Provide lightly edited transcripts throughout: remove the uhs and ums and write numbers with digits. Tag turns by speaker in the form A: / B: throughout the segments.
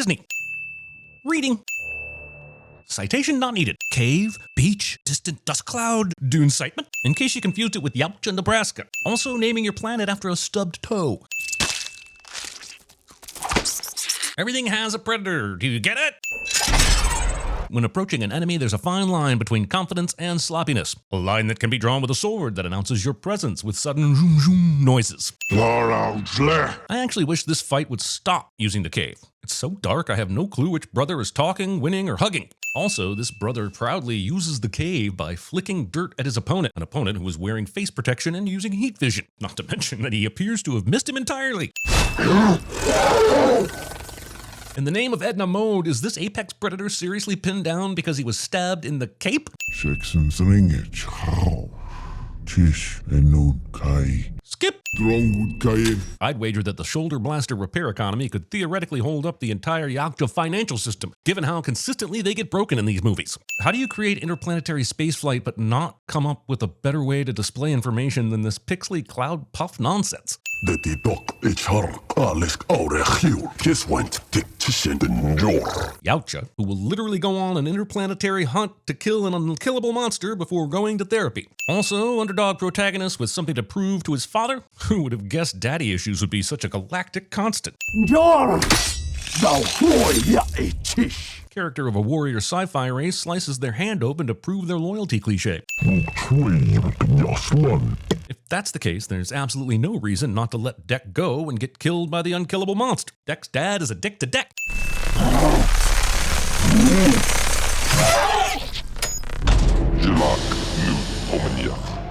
A: Disney. Reading. Citation not needed. Cave, beach, distant dust cloud, dune sighting. In case you confused it with Yautja, Nebraska. Also naming your planet after a stubbed toe. Everything has a predator. Do you get it? When approaching an enemy, there's a fine line between confidence and sloppiness. A line that can be drawn with a sword that announces your presence with sudden zoom zoom noises. I actually wish this fight would stop using the cave. It's so dark I have no clue which brother is talking, winning, or hugging. Also, this brother proudly uses the cave by flicking dirt at his opponent, an opponent who is wearing face protection and using heat vision. Not to mention that he appears to have missed him entirely. In the name of Edna Mode, is this apex predator seriously pinned down because he was stabbed in the cape? Skip! I'd wager that the shoulder blaster repair economy could theoretically hold up the entire Yautja financial system, given how consistently they get broken in these movies. How do you create interplanetary spaceflight but not come up with a better way to display information than this pixely cloud puff nonsense? Yautja, who will literally go on an interplanetary hunt to kill an unkillable monster before going to therapy. Also, underdog protagonist with something to prove to his father? Who would have guessed daddy issues would be such a galactic constant? Character of a warrior sci-fi race slices their hand open to prove their loyalty cliche. If that's the case, there's absolutely no reason not to let Deck go and get killed by the unkillable monster. Deck's dad is a dick to Deck.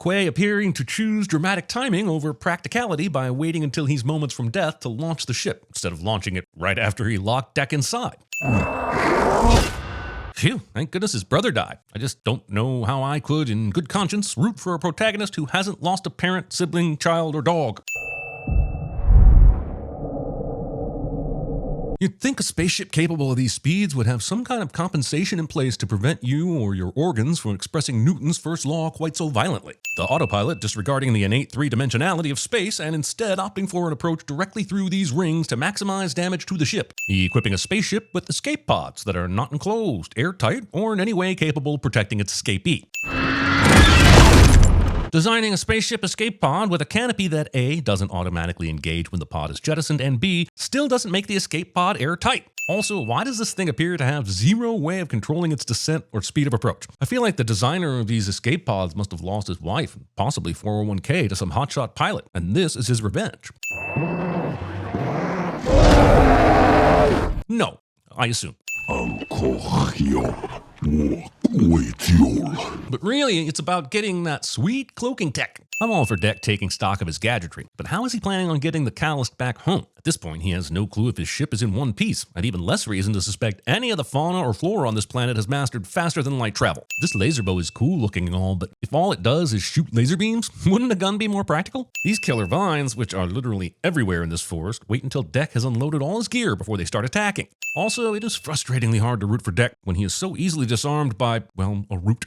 A: Quay appearing to choose dramatic timing over practicality by waiting until he's moments from death to launch the ship, instead of launching it right after he locked Deck inside. Phew, thank goodness his brother died. I just don't know how I could, in good conscience, root for a protagonist who hasn't lost a parent, sibling, child, or dog. You'd think a spaceship capable of these speeds would have some kind of compensation in place to prevent you or your organs from expressing Newton's first law quite so violently. The autopilot disregarding the innate three-dimensionality of space and instead opting for an approach directly through these rings to maximize damage to the ship, equipping a spaceship with escape pods that are not enclosed, airtight, or in any way capable of protecting its escapee. Designing a spaceship escape pod with a canopy that A, doesn't automatically engage when the pod is jettisoned, and B, still doesn't make the escape pod airtight. Also, why does this thing appear to have zero way of controlling its descent or speed of approach? I feel like the designer of these escape pods must have lost his wife, and possibly 401k, to some hotshot pilot, and this is his revenge. No, I assume. But really, it's about getting that sweet cloaking tech. I'm all for Deck taking stock of his gadgetry, but how is he planning on getting the Catalyst back home? At this point, he has no clue if his ship is in one piece, and even less reason to suspect any of the fauna or flora on this planet has mastered faster than light travel. This laser bow is cool looking and all, but if all it does is shoot laser beams, wouldn't a gun be more practical? These killer vines, which are literally everywhere in this forest, wait until Deck has unloaded all his gear before they start attacking. Also, it is frustratingly hard to root for Deck when he is so easily disarmed by, well, a root.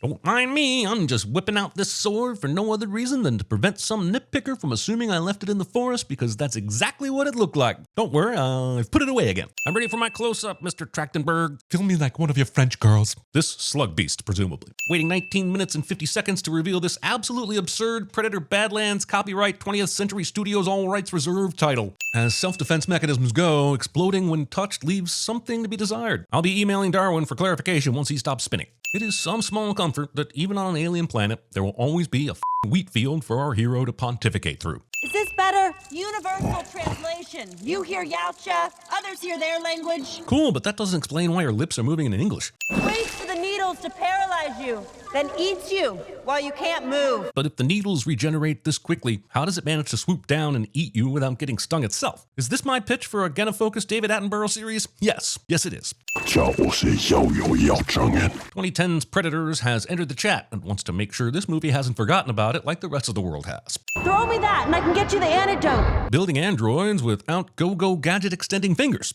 A: Don't mind me, I'm just whipping out this sword for no other reason than to prevent some nitpicker from assuming I left it in the forest, because that's exactly what it looked like. Don't worry, I've put it away again. I'm ready for my close-up, Mr. Trachtenberg. Feel me like one of your French girls. This slug beast, presumably. Waiting 19 minutes and 50 seconds to reveal this absolutely absurd Predator Badlands copyright 20th Century Studios all rights reserved title. As self-defense mechanisms go, exploding when touched leaves something to be desired. I'll be emailing Darwin for clarification once he stops spinning. It is some small comfort that even on an alien planet, there will always be a wheat field for our hero to pontificate through.
B: Is this better? Universal translation. You hear Yautja, others hear their language.
A: Cool, but that doesn't explain why your lips are moving in English.
B: Waits for the needles to paralyze you, then eats you while you can't move.
A: But if the needles regenerate this quickly, how does it manage to swoop down and eat you without getting stung itself? Is this my pitch for a Gena-focused David Attenborough series? Yes. Yes, it is. 2010's Predators has entered the chat and wants to make sure this movie hasn't forgotten about it like the rest of the world has.
B: Throw me that and I can get you the antidote.
A: Building androids without go-go gadget extending fingers.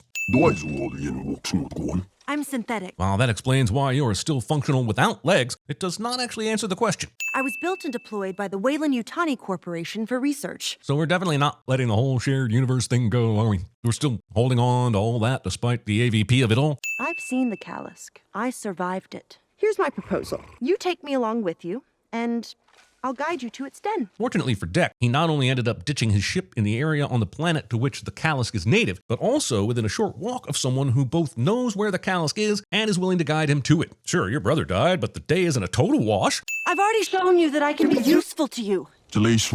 C: I'm synthetic.
A: While that explains why you're still functional without legs, it does not actually answer the question.
C: I was built and deployed by the Weyland-Yutani Corporation for research.
A: So we're definitely not letting the whole shared universe thing go, are we? We're still holding on to all that despite the AVP of it all?
C: I've seen the Kalisk. I survived it. Here's my proposal. You take me along with you, and I'll guide you to its den.
A: Fortunately for Deck, he not only ended up ditching his ship in the area on the planet to which the Kalisk is native, but also within a short walk of someone who both knows where the Kalisk is and is willing to guide him to it. Sure, your brother died, but the day isn't a total wash.
C: I've already shown you that I can be useful to you.
A: That's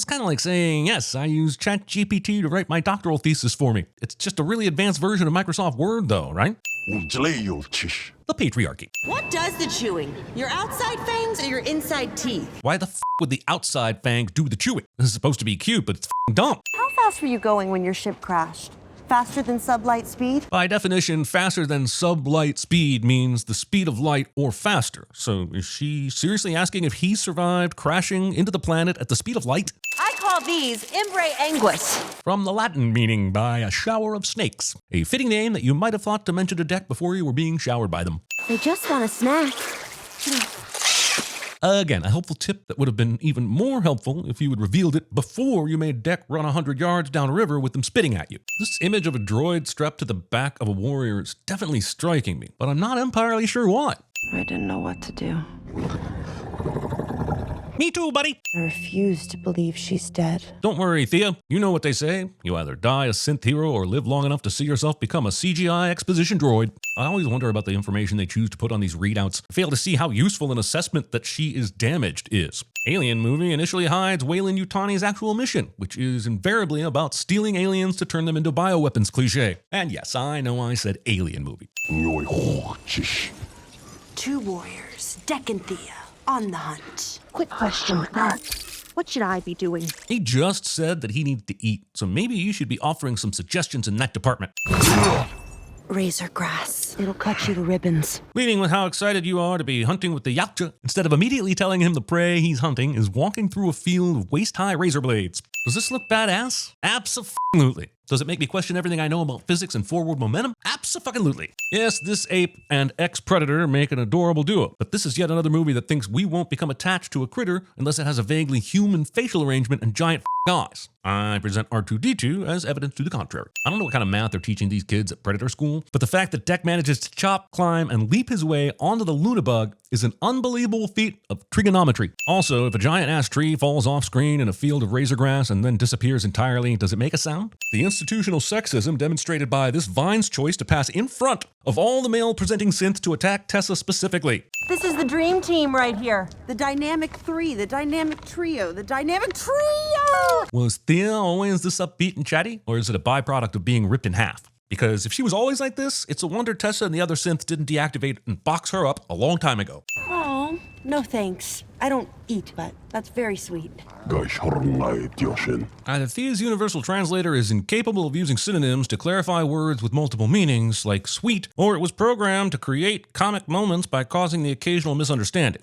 A: kind of like saying, yes, I use ChatGPT to write my doctoral thesis for me. It's just a really advanced version of Microsoft Word, though, right? The patriarchy.
B: What does the chewing? Your outside fangs or your inside teeth?
A: Why the would the outside fangs do the chewing? This is supposed to be cute, but it's dumb.
C: How fast were you going when your ship crashed? Faster than sublight speed?
A: By definition, faster than sublight speed means the speed of light or faster. So is she seriously asking if he survived crashing into the planet at the speed of light?
C: I call these Imbre Anguis.
A: From the Latin meaning by a shower of snakes. A fitting name that you might have thought to mention to Deck before you were being showered by them.
C: They just want a snack.
A: Again, a helpful tip that would have been even more helpful if you had revealed it before you made Deck run 100 yards down a river with them spitting at you. This image of a droid strapped to the back of a warrior is definitely striking me, but I'm not entirely sure why.
C: I didn't know what to do.
A: Me too, buddy.
C: I refuse to believe she's dead.
A: Don't worry, Thea. You know what they say. You either die a synth hero or live long enough to see yourself become a CGI exposition droid. I always wonder about the information they choose to put on these readouts. I fail to see how useful an assessment that she is damaged is. Alien movie initially hides Weyland-Yutani's actual mission, which is invariably about stealing aliens to turn them into bioweapons cliche. And yes, I know I said alien movie.
C: Two warriors, Deck and Thea, on the hunt. Quick question, what should I be doing?
A: He just said that he needed to eat, so maybe you should be offering some suggestions in that department.
C: Razor grass. It'll cut you to ribbons.
A: Leading with how excited you are to be hunting with the Yautja, instead of immediately telling him the prey he's hunting is walking through a field of waist-high razor blades. Does this look badass? Abso-fucking-lutely. Does it make me question everything I know about physics and forward momentum? Abso-fucking-lutely. Yes, this ape and ex-predator make an adorable duo, but this is yet another movie that thinks we won't become attached to a critter unless it has a vaguely human facial arrangement and giant eyes. I present R2-D2 as evidence to the contrary. I don't know what kind of math they're teaching these kids at Predator School, but the fact that Deck manages to chop, climb, and leap his way onto the Lunabug is an unbelievable feat of trigonometry. Also, if a giant-ass tree falls off-screen in a field of razor grass and then disappears entirely, does it make a sound? The institutional sexism demonstrated by this Vine's choice to pass in front of all the male-presenting synths to attack Tessa specifically.
C: This is the dream team right here. The dynamic three, the dynamic trio, the dynamic trio!
A: Was Thea always this upbeat and chatty, or is it a byproduct of being ripped in half? Because if she was always like this, it's a wonder Tessa and the other synths didn't deactivate and box her up a long time ago.
C: Oh, no thanks. I don't eat, but that's very sweet.
A: Either Thea's universal translator is incapable of using synonyms to clarify words with multiple meanings, like sweet, or it was programmed to create comic moments by causing the occasional misunderstanding.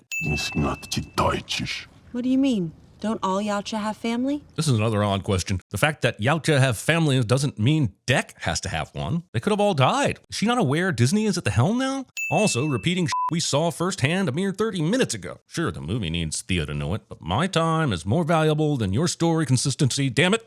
C: What do you mean? Don't all Yautja have family?
A: This is another odd question. The fact that Yautja have families doesn't mean Deck has to have one. They could have all died. Is she not aware Disney is at the helm now? Also, repeating we saw firsthand a mere 30 minutes ago. Sure, the movie needs Thea to know it, but my time is more valuable than your story consistency, damn it.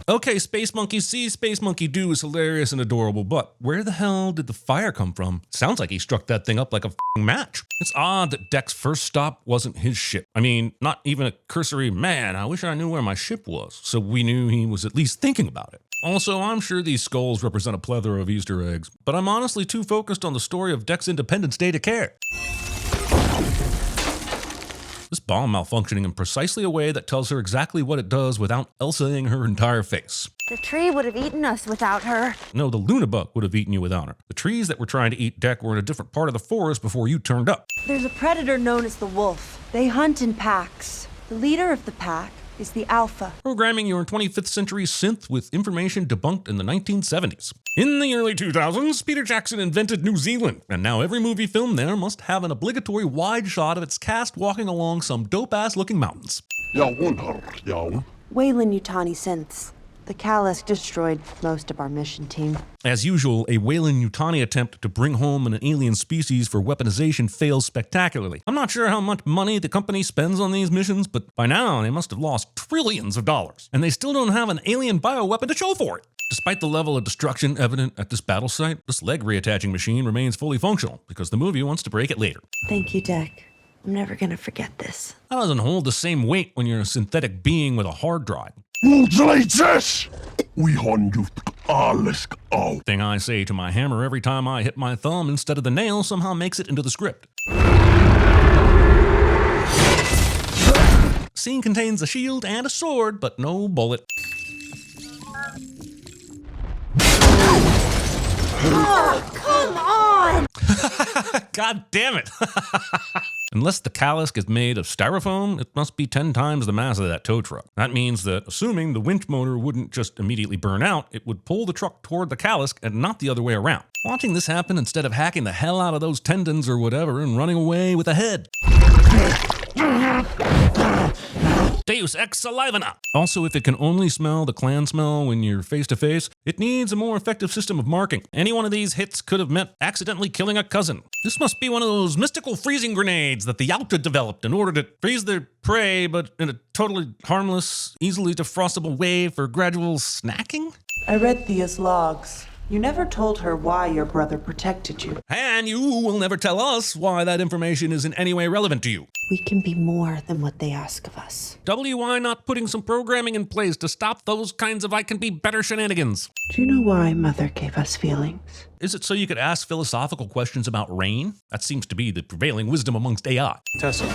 A: Okay, Space Monkey see, Space Monkey do is hilarious and adorable, but where the hell did the fire come from? Sounds like he struck that thing up like a f***ing match. It's odd that Deck's first stop wasn't his ship. I mean, not even a cursory, man, I wish I knew where my ship was, so we knew he was at least thinking about it. Also, I'm sure these skulls represent a plethora of Easter eggs, but I'm honestly too focused on the story of Deck's Independence Day to care. This bomb malfunctioning in precisely a way that tells her exactly what it does without Elsa-ing her entire face.
C: The tree would have eaten us without her.
A: No, the Lunabug would have eaten you without her. The trees that were trying to eat Deck were in a different part of the forest before you turned up.
C: There's a predator known as the wolf. They hunt in packs. The leader of the pack is the alpha.
A: Programming your 25th century synth with information debunked in the 1970s. In the early 2000s, Peter Jackson invented New Zealand, and now every movie filmed there must have an obligatory wide shot of its cast walking along some dope-ass looking mountains.
C: Weyland-Yutani synths. The Callus destroyed most of our mission team.
A: As usual, a Weyland-Yutani attempt to bring home an alien species for weaponization fails spectacularly. I'm not sure how much money the company spends on these missions, but by now they must have lost trillions of dollars, and they still don't have an alien bioweapon to show for it. Despite the level of destruction evident at this battle site, this leg reattaching machine remains fully functional because the movie wants to break it later.
C: Thank you, Deck. I'm never gonna forget this.
A: That doesn't hold the same weight when you're a synthetic being with a hard drive. Thing I say to my hammer every time I hit my thumb instead of the nail somehow makes it into the script. Scene contains a shield and a sword, but no bullet.
C: Oh, come on!
A: God damn it! Unless the callus is made of styrofoam, it must be 10 times the mass of that tow truck. That means that, assuming the winch motor wouldn't just immediately burn out, it would pull the truck toward the callus and not the other way around. Watching this happen instead of hacking the hell out of those tendons or whatever and running away with a head. Deus ex salivana. Also, if it can only smell the clan smell when you're face to face, it needs a more effective system of marking. Any one of these hits could have meant accidentally killing a cousin. This must be one of those mystical freezing grenades that the Yautja developed in order to freeze their prey, but in a totally harmless, easily defrostable way for gradual snacking?
D: I read Thea's logs. You never told her why your brother protected you.
A: And you will never tell us why that information is in any way relevant to you.
C: We can be more than what they ask of us.
A: WI not putting some programming in place to stop those kinds of I can be better shenanigans?
D: Do you know why Mother gave us feelings?
A: Is it so you could ask philosophical questions about rain? That seems to be the prevailing wisdom amongst AI.
E: Tessa,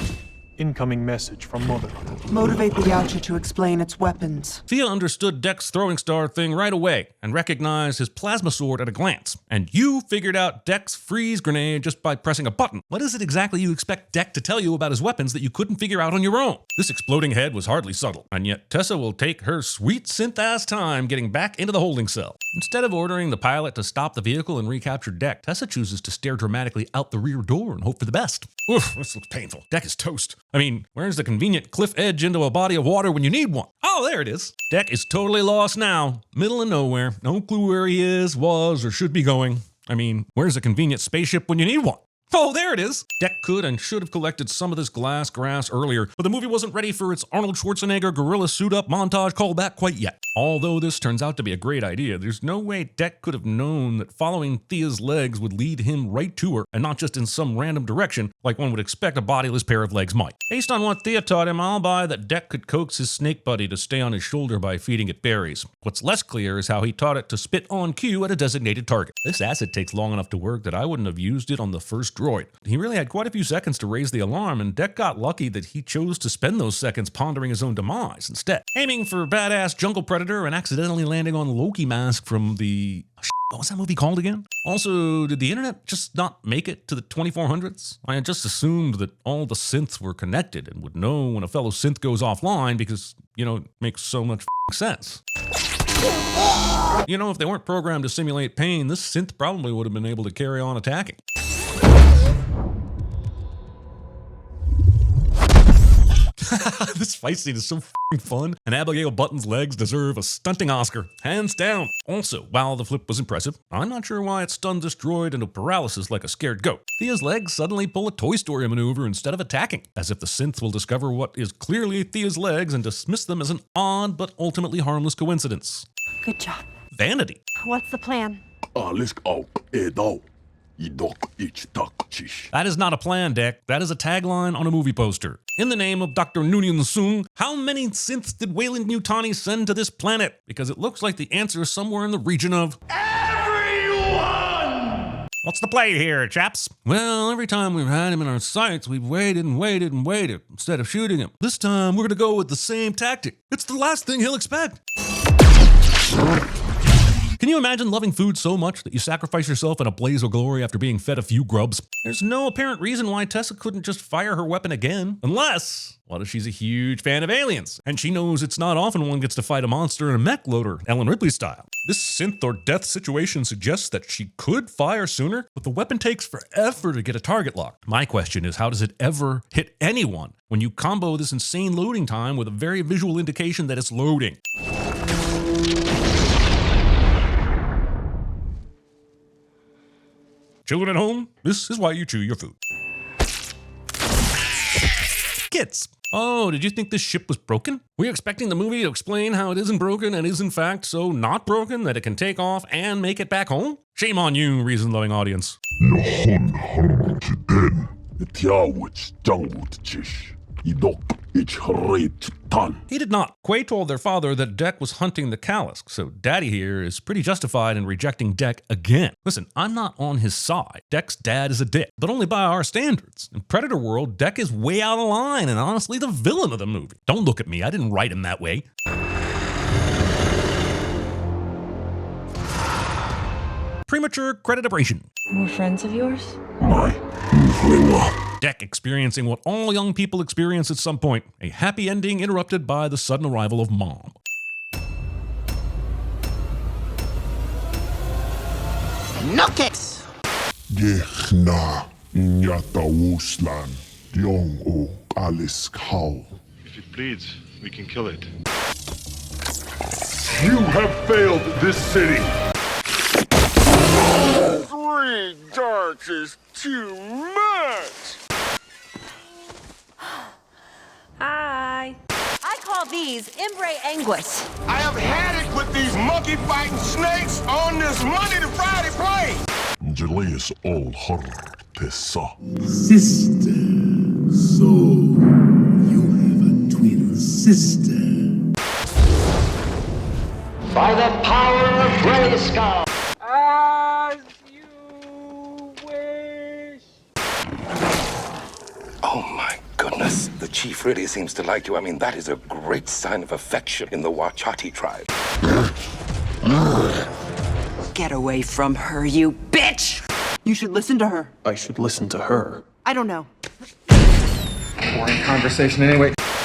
E: incoming message from Mother.
D: Motivate the Yautja to explain its weapons.
A: Thea understood Deck's throwing star thing right away and recognized his plasma sword at a glance. And you figured out Deck's freeze grenade just by pressing a button. What is it exactly you expect Deck to tell you about his weapons that you couldn't figure out on your own? This exploding head was hardly subtle, and yet Tessa will take her sweet synth-ass time getting back into the holding cell. Instead of ordering the pilot to stop the vehicle and recapture Deck, Tessa chooses to stare dramatically out the rear door and hope for the best. Oof, this looks painful. Deck is toast. I mean, where's the convenient cliff edge into a body of water when you need one? Oh, there it is. Deck is totally lost now. Middle of nowhere. No clue where he is, was, or should be going. I mean, where's a convenient spaceship when you need one? Oh, there it is. Deck could and should have collected some of this glass grass earlier, but the movie wasn't ready for its Arnold Schwarzenegger gorilla suit up montage callback quite yet. Although this turns out to be a great idea, there's no way Deck could have known that following Thea's legs would lead him right to her, and not just in some random direction like one would expect a bodiless pair of legs might. Based on what Thea taught him, I'll buy that Deck could coax his snake buddy to stay on his shoulder by feeding it berries. What's less clear is how he taught it to spit on cue at a designated target. This acid takes long enough to work that I wouldn't have used it on the first droid. He really had quite a few seconds to raise the alarm, and Deck got lucky that he chose to spend those seconds pondering his own demise instead. Aiming for badass jungle predator and accidentally landing on Loki mask from the... What was that movie called again? Also, did the internet just not make it to the 2400s? I had just assumed that all the synths were connected and would know when a fellow synth goes offline because, you know, it makes so much sense. You know, if they weren't programmed to simulate pain, this synth probably would have been able to carry on attacking. This fight scene is so fun, and Abigail Button's legs deserve a stunting Oscar, hands down. Also, while the flip was impressive, I'm not sure why it stunned this droid into paralysis like a scared goat. Thea's legs suddenly pull a Toy Story maneuver instead of attacking, as if the synth will discover what is clearly Thea's legs and dismiss them as an odd but ultimately harmless coincidence.
C: Good job.
A: Vanity.
C: What's the plan?
A: That is not a plan, Deck. That is a tagline on a movie poster. In the name of Dr. Noonien Sung, how many synths did Weyland-Yutani send to this planet? Because it looks like the answer is somewhere in the region of... Everyone! What's the play here, chaps? Well, every time we've had him in our sights, we've waited and waited and waited instead of shooting him. This time, we're gonna go with the same tactic. It's the last thing he'll expect. Can you imagine loving food so much that you sacrifice yourself in a blaze of glory after being fed a few grubs? There's no apparent reason why Tessa couldn't just fire her weapon again. Unless, what if she's a huge fan of aliens? And she knows it's not often one gets to fight a monster in a mech loader, Ellen Ripley style. This synth or death situation suggests that she could fire sooner, but the weapon takes forever to get a target lock. My question is, how does it ever hit anyone when you combo this insane loading time with a very visual indication that it's loading? Children at home, this is why you chew your food. Kids. Oh, did you think this ship was broken? Were you expecting the movie to explain how it isn't broken and is in fact so not broken that it can take off and make it back home? Shame on you, reason-loving audience. He did not. Quay told their father that Dek was hunting the Kalisk, so Daddy here is pretty justified in rejecting Dek again. Listen, I'm not on his side. Dek's dad is a dick, but only by our standards. In Predator World, Dek is way out of line and honestly the villain of the movie. Don't look at me, I didn't write him that way. Premature credit abrasion.
F: More friends of yours?
A: Dek experiencing what all young people experience at some point, a happy ending interrupted by the sudden arrival of Mom.
G: Knock it!
H: If it bleeds, we can kill it.
I: You have failed this city!
G: 3 darts is too much!
F: Hi.
B: I call these Imbre Anguis.
I: I have had it with these monkey-fighting snakes on this Monday to Friday plane!
J: Julius all her pissa.
K: Sister. So, you have a twin sister.
G: By the power of Grayskull!
L: As you wish.
M: Oh my goodness, the chief really seems to like you. I mean, that is a great sign of affection in the Wachati tribe.
D: Get away from her, you bitch! You should listen to her.
E: I should listen to her.
D: I don't know.
L: Boring conversation anyway.